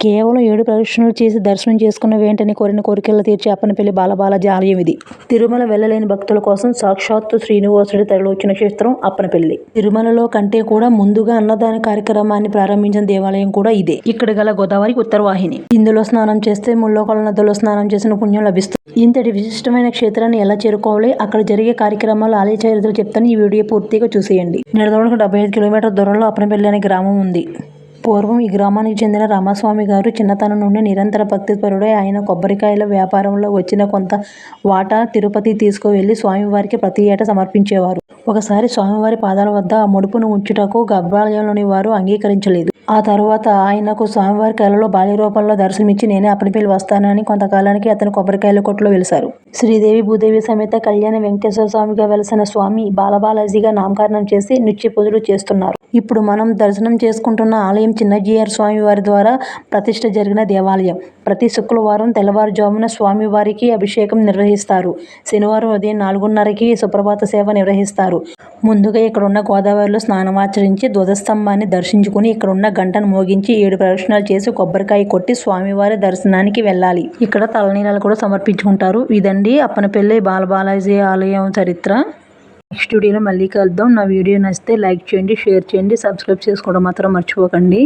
కేవలం 7 ప్రదక్షిణలు చేసి దర్శనం చేసుకున్న వెంటనే కోరిన కోరికలు తీర్చే అప్పనపల్లి బాలబాలాజీ ఆలయం ఇది. తిరుమల వెళ్లలేని భక్తుల కోసం సాక్షాత్తు శ్రీనివాసుడి తరలివచ్చిన క్షేత్రం అప్పనపల్లి. తిరుమలలో కంటే కూడా ముందుగా అన్నదాన కార్యక్రమాన్ని ప్రారంభించిన దేవాలయం కూడా ఇదే. ఇక్కడ గల గోదావరి ఉత్తరవాహిని. ఇందులో స్నానం చేస్తే ముల్లోకాల నదుల్లో స్నానం చేసిన పుణ్యం లభిస్తుంది. ఇంతటి విశిష్టమైన క్షేత్రాన్ని ఎలా చేరుకోవాలి, అక్కడ జరిగే కార్యక్రమాలు, ఆలయ చరిత్ర చెప్తాను. ఈ వీడియో పూర్తిగా చూసేయండి. నిడదవోలుకు 75 కిలోమీటర్ల దూరంలో అప్పనపల్లి అనే గ్రామం ఉంది. పూర్వం ఈ గ్రామానికి చెందిన రామస్వామి గారు చిన్నతనం నుండి నిరంతర భక్తిపరుడై ఆయన కొబ్బరికాయల వ్యాపారంలో వచ్చిన కొంత వాటా తిరుపతి తీసుకువెళ్లి స్వామివారికి ప్రతి ఏటా సమర్పించేవారు. ఒకసారి స్వామివారి పాదాల వద్ద ఆ ముడుపును ఉంచుటకు గర్భాలయంలోని వారు అంగీకరించలేదు. ఆ తరువాత ఆయనకు స్వామివారి కలలో బాల్య రూపంలో దర్శనమిచ్చి నేనే అప్పనపల్లి వస్తానని కొంతకాలానికి అతను కొబ్బరికాయల కొట్టులో వెలిశారు. శ్రీదేవి భూదేవి సమేత కళ్యాణ వెంకటేశ్వర స్వామిగా వెలసిన స్వామి బాలబాలాజీగా నామకరణం చేసి నిత్య పూజలు చేస్తున్నారు. ఇప్పుడు మనం దర్శనం చేసుకుంటున్న ఆలయం చిన్నజీయర్ స్వామివారి ద్వారా ప్రతిష్ఠ జరిగిన దేవాలయం. ప్రతి శుక్రవారం తెల్లవారుజామున స్వామివారికి అభిషేకం నిర్వహిస్తారు. శనివారం ఉదయం 4:30కి సుప్రభాత సేవ నిర్వహిస్తారు. ముందుగా ఇక్కడున్న గోదావరిలో స్నానమాచరించి ధ్వజస్తంభాన్ని దర్శించుకుని ఇక్కడున్న గంటను మోగించి 7 ప్రదక్షిణాలు చేసి కొబ్బరికాయ కొట్టి స్వామివారి దర్శనానికి వెళ్ళాలి. ఇక్కడ తలనీలాలు కూడా సమర్పించుకుంటారు. ఇదండి అప్పనపల్లి బాలబాలాజీ ఆలయం చరిత్ర. నెక్స్ట్ వీడియోలో మళ్ళీ కలుద్దాం. నా వీడియో నచ్చితే లైక్ చేయండి, షేర్ చేయండి, సబ్స్క్రైబ్ చేసుకోవడం మాత్రం మర్చిపోకండి.